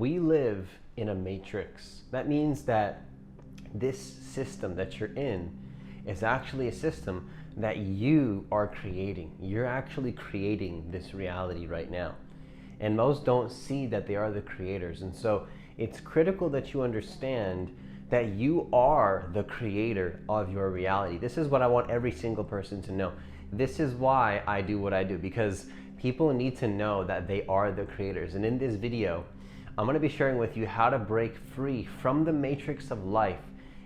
We live in a matrix. That means that this system that you're in is actually a system that you are creating. You're actually creating this reality right now. And most don't see that they are the creators. And so it's critical that you understand that you are the creator of your reality. This is what I want every single person to know. This is why I do what I do, because people need to know that they are the creators. And in this video, I'm going to be sharing with you how to break free from the matrix of life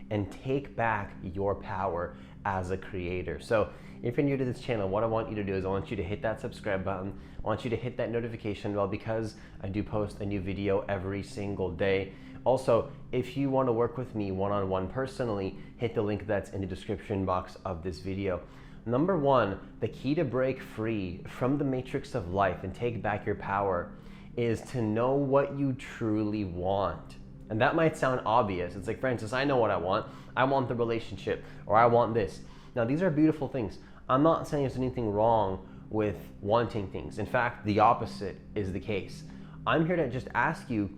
and take back your power as a creator. So if you're new to this channel, what I want you to do is I want you to hit that subscribe button. I want you to hit that notification bell because I do post a new video every single day. Also, if you want to work with me one-on-one personally, hit the link that's in the description box of this video. Number one, the key to break free from the matrix of life and take back your power is to know what you truly want. And that might sound obvious. It's like, Francis, I know what I want. I want the relationship, or I want this. Now, these are beautiful things. I'm not saying there's anything wrong with wanting things. In fact, the opposite is the case. I'm here to just ask you,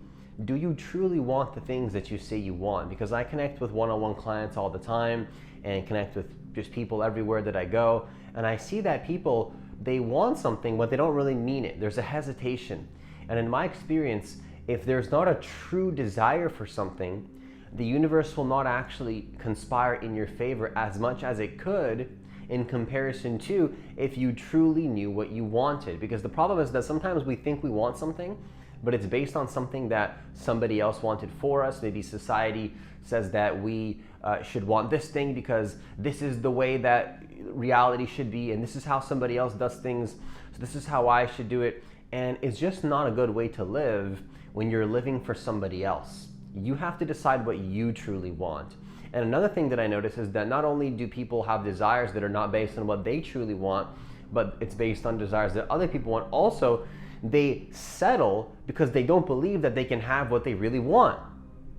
do you truly want the things that you say you want? Because I connect with one-on-one clients all the time and connect with just people everywhere that I go. And I see that people, they want something, but they don't really mean it. There's a hesitation. And in my experience, if there's not a true desire for something, the universe will not actually conspire in your favor as much as it could in comparison to if you truly knew what you wanted. Because the problem is that sometimes we think we want something, but it's based on something that somebody else wanted for us. Maybe society says that we should want this thing because this is the way that reality should be, and this is how somebody else does things, so this is how I should do it. And it's just not a good way to live when you're living for somebody else. You have to decide what you truly want. And another thing that I notice is that not only do people have desires that are not based on what they truly want, but it's based on desires that other people want. Also, they settle because they don't believe that they can have what they really want.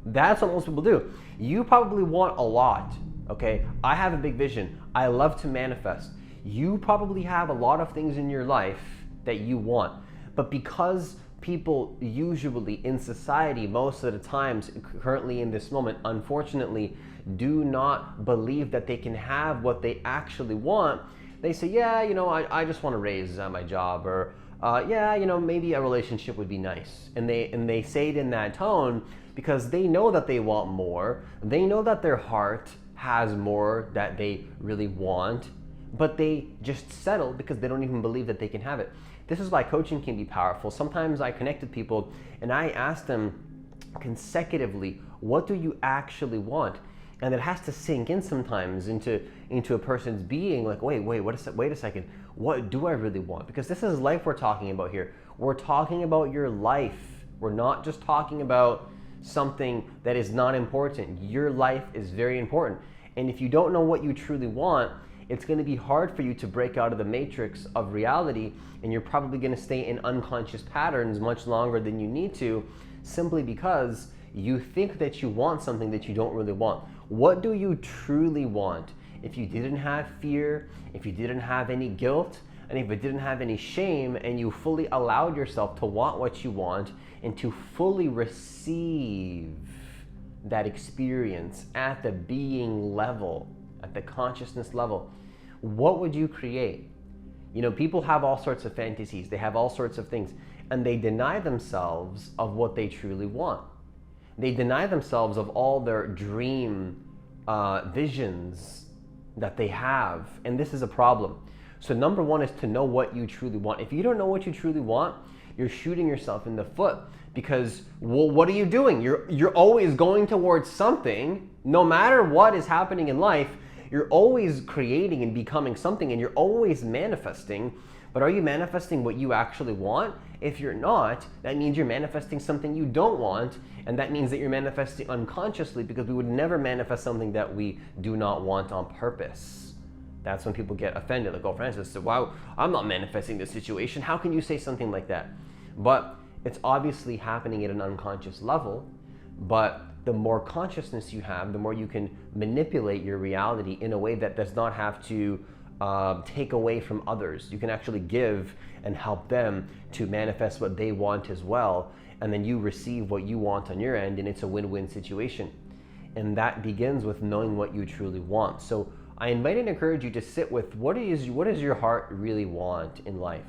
That's what most people do. You probably want a lot, okay? I have a big vision. I love to manifest. You probably have a lot of things in your life that you want. But because people usually in society, most of the times, currently in this moment, unfortunately, do not believe that they can have what they actually want, they say, yeah, you know, I just want to raise my job, or yeah, you know, maybe a relationship would be nice. And they say it in that tone because they know that they want more. They know that their heart has more that they really want, but they just settle because they don't even believe that they can have it. This is why coaching can be powerful. Sometimes I connect with people and I ask them consecutively, what do you actually want? And it has to sink in sometimes into a person's being, like, wait a second, what do I really want? Because this is life we're talking about here. We're talking about your life. We're not just talking about something that is not important. Your life is very important. And if you don't know what you truly want, it's going to be hard for you to break out of the matrix of reality, and you're probably going to stay in unconscious patterns much longer than you need to, simply because you think that you want something that you don't really want. What do you truly want? If you didn't have fear, if you didn't have any guilt, and if it didn't have any shame, and you fully allowed yourself to want what you want and to fully receive that experience at the being level, at the consciousness level, what would you create? You know, people have all sorts of fantasies, they have all sorts of things, and they deny themselves of what they truly want. They deny themselves of all their dream visions that they have, and this is a problem. So number one is to know what you truly want. If you don't know what you truly want, you're shooting yourself in the foot, because, well, what are you doing? You're always going towards something. No matter what is happening in life, you're always creating and becoming something, and you're always manifesting. But are you manifesting what you actually want? If you're not, that means you're manifesting something you don't want, and that means that you're manifesting unconsciously, because we would never manifest something that we do not want on purpose. That's when people get offended, like, oh, Francis, wow, I'm not manifesting this situation. How can you say something like that? But it's obviously happening at an unconscious level, but the more consciousness you have, the more you can manipulate your reality in a way that does not have to take away from others. You can actually give and help them to manifest what they want as well. and then you receive what you want on your end, and it's a win-win situation. And that begins with knowing what you truly want. So I invite and encourage you to sit with what does your heart really want in life?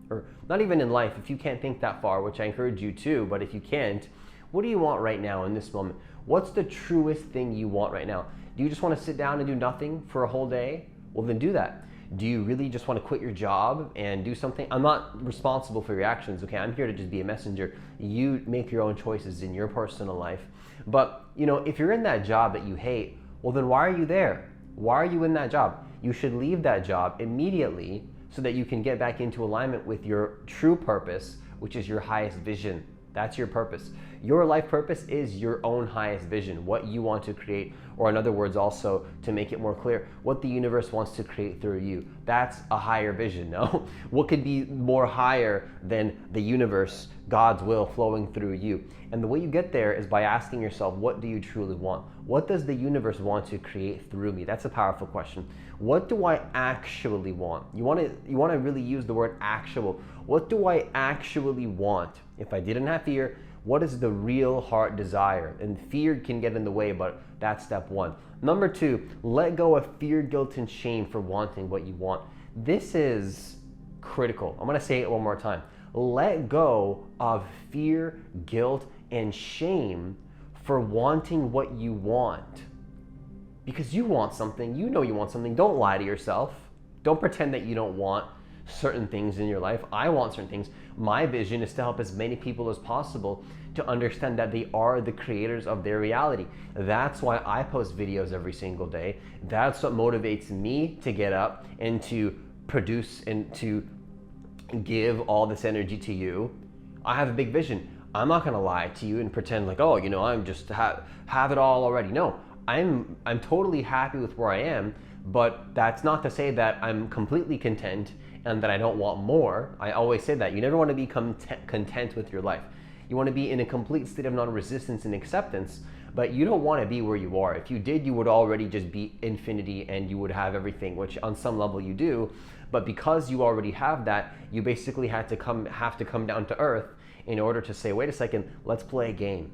Or not even in life, if you can't think that far, which I encourage you to, but if you can't, what do you want right now in this moment? What's the truest thing you want right now? Do you just want to sit down and do nothing for a whole day? Well, then do that. Do you really just want to quit your job and do something? I'm not responsible for your actions, okay? I'm here to just be a messenger. You make your own choices in your personal life. But, if you're in that job that you hate, well, then why are you there? Why are you in that job? You should leave that job immediately so that you can get back into alignment with your true purpose, which is your highest vision. That's your purpose. Your life purpose is your own highest vision, what you want to create, or in other words, also to make it more clear, what the universe wants to create through you. That's a higher vision, no? What could be more higher than the universe, God's will flowing through you? And the way you get there is by asking yourself, what do you truly want? What does the universe want to create through me? That's a powerful question. What do I actually want? You want to really use the word actual. What do I actually want? If I didn't have fear, what is the real heart desire? And fear can get in the way, but that's step one. Number two, let go of fear, guilt, and shame for wanting what you want. This is critical. I'm going to say it one more time. Let go of fear, guilt, and shame for wanting what you want. Because you want something, you know you want something. Don't lie to yourself. Don't pretend that you don't want certain things in your life. I want certain things. My vision is to help as many people as possible to understand that they are the creators of their reality. That's why I post videos every single day. That's what motivates me to get up and to produce and to give all this energy to you. I have a big vision. I'm not gonna lie to you and pretend like, oh, I'm just have it all already. No, I'm totally happy with where I am, but that's not to say that I'm completely content and that I don't want more. I always say that. You never want to become content with your life. You want to be in a complete state of non-resistance and acceptance, but you don't want to be where you are. If you did, you would already just be infinity and you would have everything, which on some level you do. But because you already have that, you basically have to come down to earth in order to say, wait a second, let's play a game.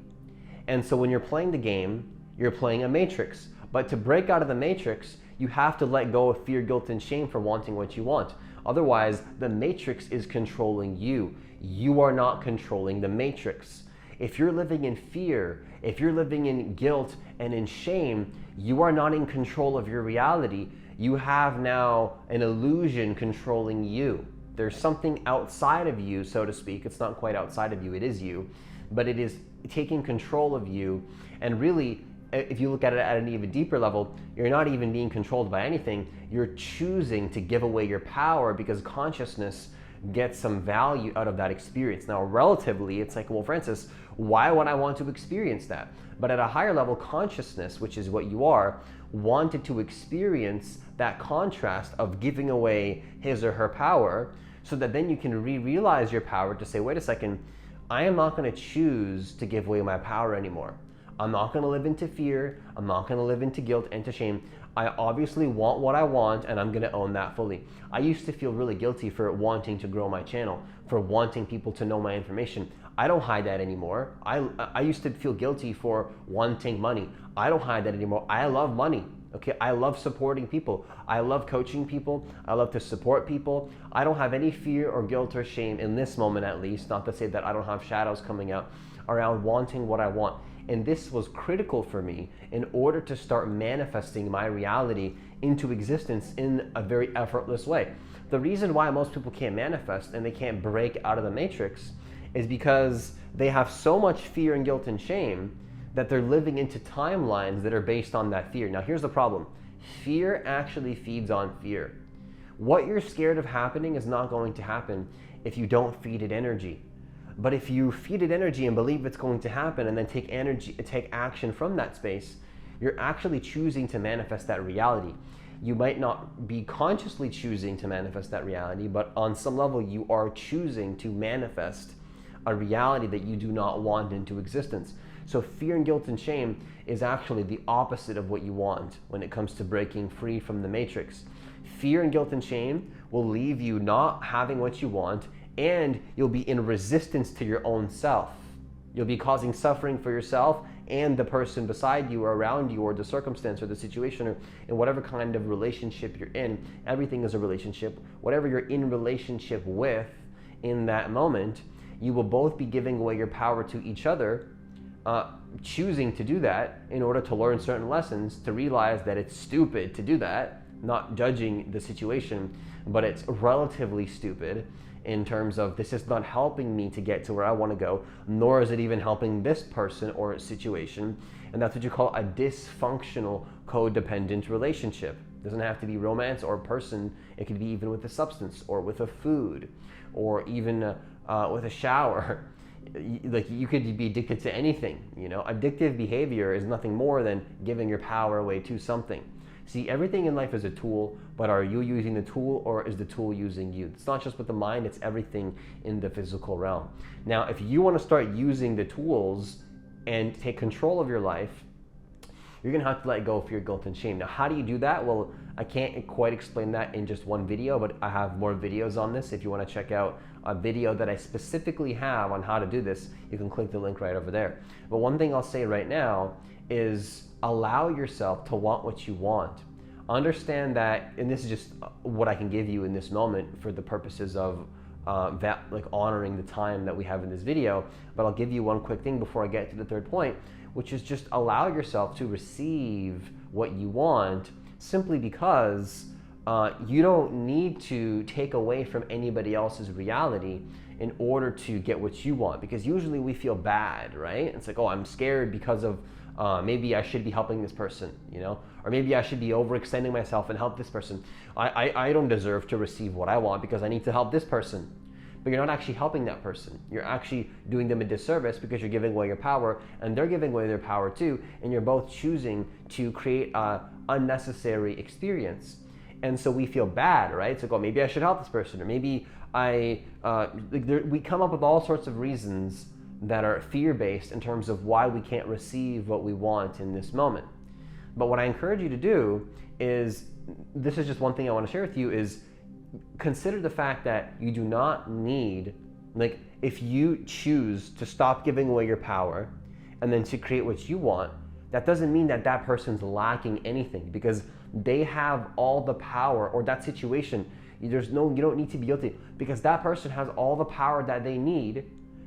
And so when you're playing the game, you're playing a matrix. But to break out of the matrix, you have to let go of fear, guilt, and shame for wanting what you want. Otherwise, the matrix is controlling you. You are not controlling the matrix. If you're living in fear, if you're living in guilt and in shame, you are not in control of your reality. You have now an illusion controlling you. There's something outside of you, so to speak. It's not quite outside of you, it is you, but it is taking control of you. And really, if you look at it at an even deeper level, you're not even being controlled by anything. You're choosing to give away your power because consciousness gets some value out of that experience. Now, relatively, it's like, well, Francis, why would I want to experience that? But at a higher level, consciousness, which is what you are, wanted to experience that contrast of giving away his or her power so that then you can realize your power to say, wait a second, I am not going to choose to give away my power anymore. I'm not going to live into fear. I'm not going to live into guilt and to shame. I obviously want what I want, and I'm going to own that fully. I used to feel really guilty for wanting to grow my channel, for wanting people to know my information. I don't hide that anymore. I used to feel guilty for wanting money. I don't hide that anymore. I love money. Okay, I love supporting people. I love coaching people. I love to support people. I don't have any fear or guilt or shame in this moment, at least, not to say that I don't have shadows coming out around wanting what I want. And this was critical for me in order to start manifesting my reality into existence in a very effortless way. The reason why most people can't manifest and they can't break out of the matrix is because they have so much fear and guilt and shame that they're living into timelines that are based on that fear. Now, here's the problem. Fear actually feeds on fear. What you're scared of happening is not going to happen if you don't feed it energy. But if you feed it energy and believe it's going to happen and then take action from that space, you're actually choosing to manifest that reality. You might not be consciously choosing to manifest that reality, but on some level you are choosing to manifest a reality that you do not want into existence. So fear and guilt and shame is actually the opposite of what you want when it comes to breaking free from the matrix. Fear and guilt and shame will leave you not having what you want, and you'll be in resistance to your own self. You'll be causing suffering for yourself and the person beside you or around you or the circumstance or the situation or in whatever kind of relationship you're in. Everything is a relationship. Whatever you're in relationship with in that moment, you will both be giving away your power to each other, choosing to do that in order to learn certain lessons, to realize that it's stupid to do that, not judging the situation, but it's relatively stupid in terms of this is not helping me to get to where I want to go, nor is it even helping this person or situation. And that's what you call a dysfunctional codependent relationship. It doesn't have to be romance or person. It could be even with a substance or with a food or even with a shower. Like you could be addicted to anything, you know. Addictive behavior is nothing more than giving your power away to something. See, everything in life is a tool, but are you using the tool or is the tool using you? It's not just with the mind, it's everything in the physical realm. Now, if you want to start using the tools and take control of your life, you're gonna have to let go of your guilt and shame. Now, how do you do that? Well, I can't quite explain that in just one video, but I have more videos on this. If you wanna check out a video that I specifically have on how to do this, you can click the link right over there. But one thing I'll say right now is allow yourself to want what you want. Understand that, and this is just what I can give you in this moment for the purposes of like honoring the time that we have in this video, but I'll give you one quick thing before I get to the third point, which is just allow yourself to receive what you want simply because you don't need to take away from anybody else's reality in order to get what you want, because usually we feel bad, right? It's like, oh, I'm scared because of maybe I should be helping this person, you know, or maybe I should be overextending myself and help this person. I don't deserve to receive what I want because I need to help this person. But you're not actually helping that person. You're actually doing them a disservice because you're giving away your power and they're giving away their power too, and you're both choosing to create an unnecessary experience. And so we feel bad, right? It's like, oh, maybe I should help this person, or maybe we come up with all sorts of reasons that are fear-based in terms of why we can't receive what we want in this moment. But what I encourage you to do is, this is just one thing I want to share with you, is consider the fact that you do not need, like if you choose to stop giving away your power and then to create what you want, that doesn't mean that that person's lacking anything, because they have all the power, or that situation, you don't need to be guilty, because that person has all the power that they need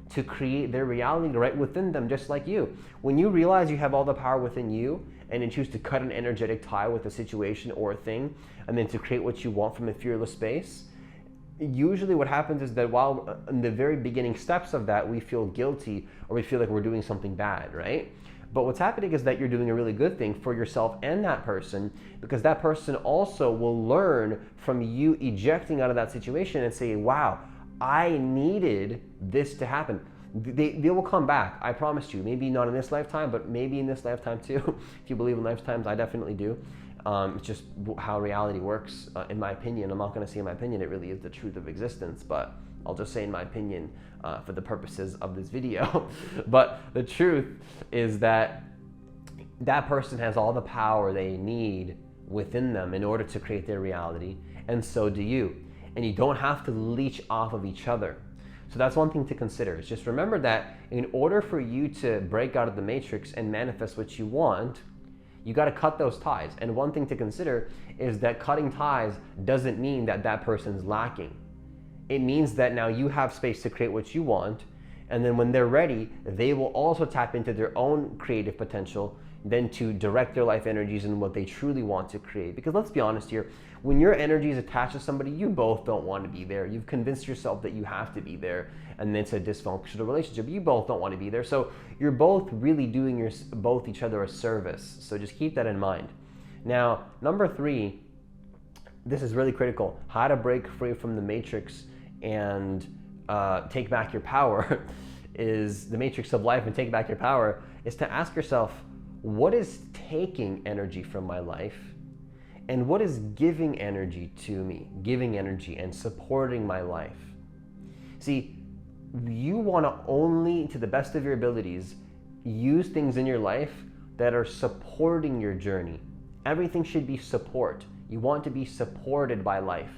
to create their reality right within them, just like you. When you realize you have all the power within you and then choose to cut an energetic tie with a situation or a thing and then to create what you want from a fearless space, usually what happens is that while in the very beginning steps of that we feel guilty or we feel like we're doing something bad, right? But what's happening is that you're doing a really good thing for yourself and that person, because that person also will learn from you ejecting out of that situation and say, wow, I needed this to happen. They will come back, I promise you. Maybe not in this lifetime, but maybe in this lifetime too. If you believe in lifetimes, I definitely do. It's just how reality works, in my opinion. I'm not going to say in my opinion, it really is the truth of existence, but I'll just say in my opinion for the purposes of this video. But the truth is that that person has all the power they need within them in order to create their reality, and so do you. And you don't have to leech off of each other. So that's one thing to consider. Is just remember that in order for you to break out of the matrix and manifest what you want, you got to cut those ties. And one thing to consider is that cutting ties doesn't mean that that person's lacking. It means that now you have space to create what you want, and then when they're ready, they will also tap into their own creative potential, then to direct their life energies in what they truly want to create. Because let's be honest here, when your energy is attached to somebody, you both don't want to be there. You've convinced yourself that you have to be there, and it's a dysfunctional relationship. You both don't want to be there. So you're both really doing both each other a service. So just keep that in mind. Now, number 3, this is really critical. How to break free from the matrix and take back your power is the matrix of life, and take back your power is to ask yourself, what is taking energy from my life? And what is giving energy to me, giving energy and supporting my life? See, you want to only, to the best of your abilities, use things in your life that are supporting your journey. Everything should be support. You want to be supported by life.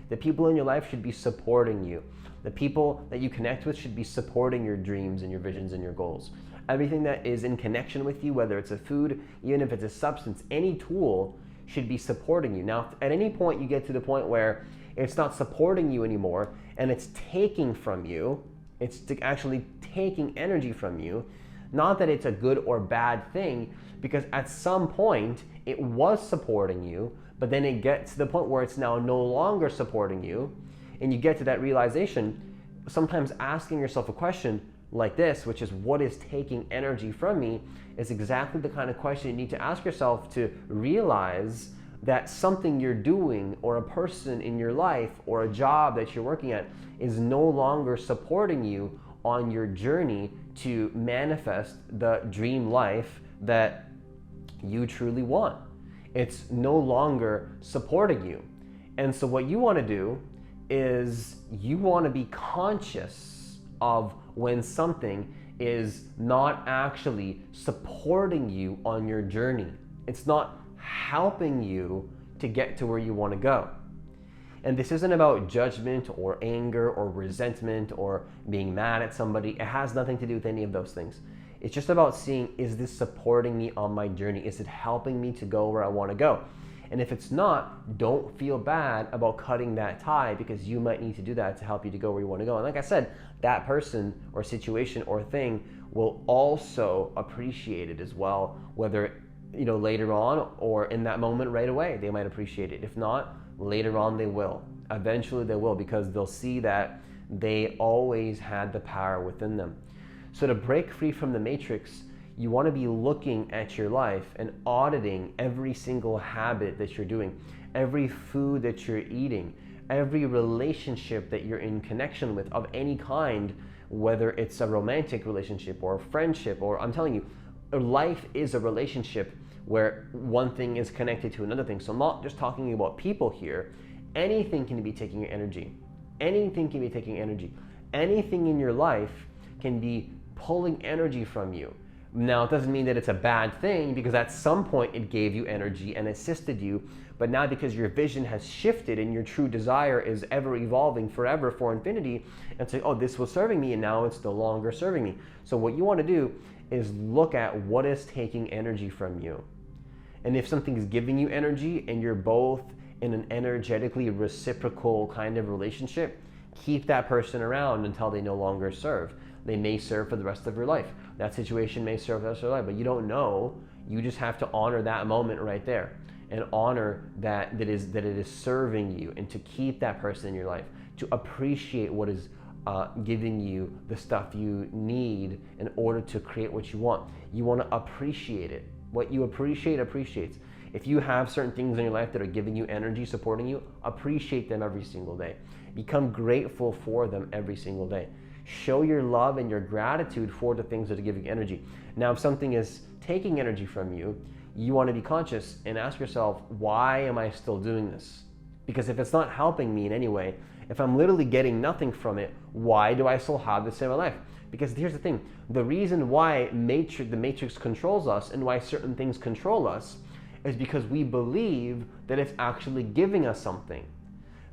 The people in your life should be supporting you. The people that you connect with should be supporting your dreams and your visions and your goals. Everything that is in connection with you, whether it's a food, even if it's a substance, any tool should be supporting you. Now, if at any point you get to the point where it's not supporting you anymore and it's taking from you, it's actually taking energy from you, not that it's a good or bad thing, because at some point it was supporting you, but then it gets to the point where it's now no longer supporting you, and you get to that realization, sometimes asking yourself a question like this, which is what is taking energy from me, is exactly the kind of question you need to ask yourself to realize that something you're doing or a person in your life or a job that you're working at is no longer supporting you on your journey to manifest the dream life that you truly want. It's no longer supporting you. And so what you want to do is you want to be conscious of when something is not actually supporting you on your journey. It's not helping you to get to where you want to go. And this isn't about judgment or anger or resentment or being mad at somebody. It has nothing to do with any of those things. It's just about seeing, is this supporting me on my journey? Is it helping me to go where I want to go? And if it's not, don't feel bad about cutting that tie, because you might need to do that to help you to go where you want to go. And like I said, that person or situation or thing will also appreciate it as well, whether later on or in that moment right away, they might appreciate it. If not, later on they will. Eventually they will, because they'll see that they always had the power within them. So to break free from the matrix, you want to be looking at your life and auditing every single habit that you're doing, every food that you're eating, every relationship that you're in connection with of any kind, whether it's a romantic relationship or a friendship, or I'm telling you, life is a relationship where one thing is connected to another thing. So I'm not just talking about people here. Anything can be taking your energy. Anything can be taking energy. Anything in your life can be pulling energy from you. Now, it doesn't mean that it's a bad thing, because at some point it gave you energy and assisted you, but now because your vision has shifted and your true desire is ever evolving forever for infinity, and say, oh, this was serving me and now it's no longer serving me. So what you want to do is look at what is taking energy from you. And if something is giving you energy and you're both in an energetically reciprocal kind of relationship, keep that person around until they no longer serve. They may serve for the rest of your life. That situation may serve for the rest of your life, but you don't know. You just have to honor that moment right there and honor that it is serving you, and to keep that person in your life, to appreciate what is giving you the stuff you need in order to create what you want. You want to appreciate it. What you appreciate appreciates. If you have certain things in your life that are giving you energy, supporting you, appreciate them every single day. Become grateful for them every single day. Show your love and your gratitude for the things that are giving energy. Now, if something is taking energy from you, you want to be conscious and ask yourself, why am I still doing this? Because if it's not helping me in any way, if I'm literally getting nothing from it, why do I still have this in my life? Because here's the thing, the reason why the matrix controls us and why certain things control us is because we believe that it's actually giving us something.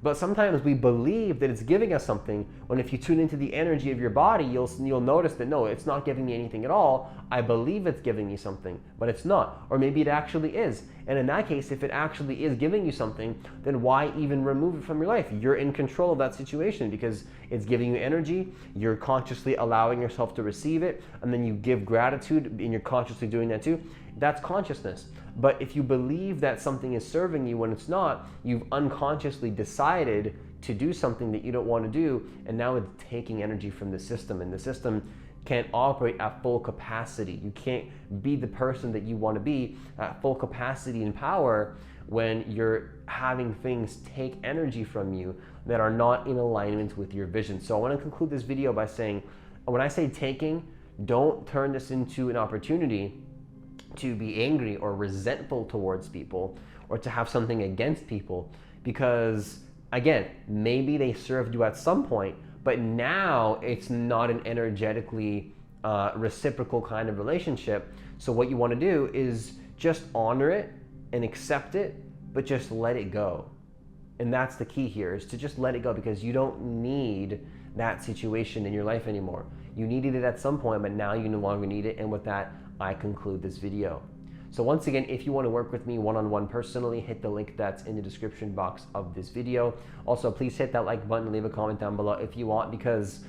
But sometimes we believe that it's giving us something, when if you tune into the energy of your body, you'll notice that no, it's not giving me anything at all. I believe it's giving me something, but it's not. Or maybe it actually is. And in that case, if it actually is giving you something, then why even remove it from your life? You're in control of that situation because it's giving you energy. You're consciously allowing yourself to receive it, and then you give gratitude, and you're consciously doing that too. That's consciousness. But if you believe that something is serving you when it's not, you've unconsciously decided to do something that you don't want to do, and now it's taking energy from the system, and the system can't operate at full capacity. You can't be the person that you want to be at full capacity and power when you're having things take energy from you that are not in alignment with your vision. So I want to conclude this video by saying, when I say taking, don't turn this into an opportunity to be angry or resentful towards people or to have something against people, because again, maybe they served you at some point, but now it's not an energetically reciprocal kind of relationship. So what you want to do is just honor it and accept it, but just let it go. And that's the key here, is to just let it go, because you don't need that situation in your life anymore. You needed it at some point, but now you no longer need it. And with that, I conclude this video. So once again, if you want to work with me one-on-one personally, hit the link that's in the description box of this video. Also, please hit that like button, leave a comment down below if you want, because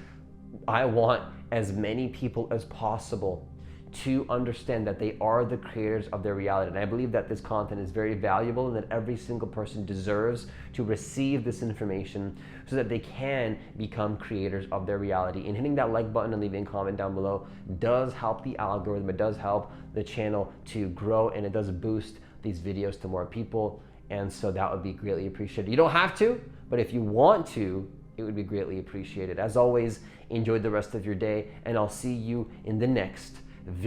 I want as many people as possible to understand that they are the creators of their reality. And I believe that this content is very valuable and that every single person deserves to receive this information so that they can become creators of their reality. And hitting that like button and leaving a comment down below does help the algorithm. It does help the channel to grow, and it does boost these videos to more people. And so that would be greatly appreciated. You don't have to, but if you want to, it would be greatly appreciated. As always, enjoy the rest of your day, and I'll see you in the next video.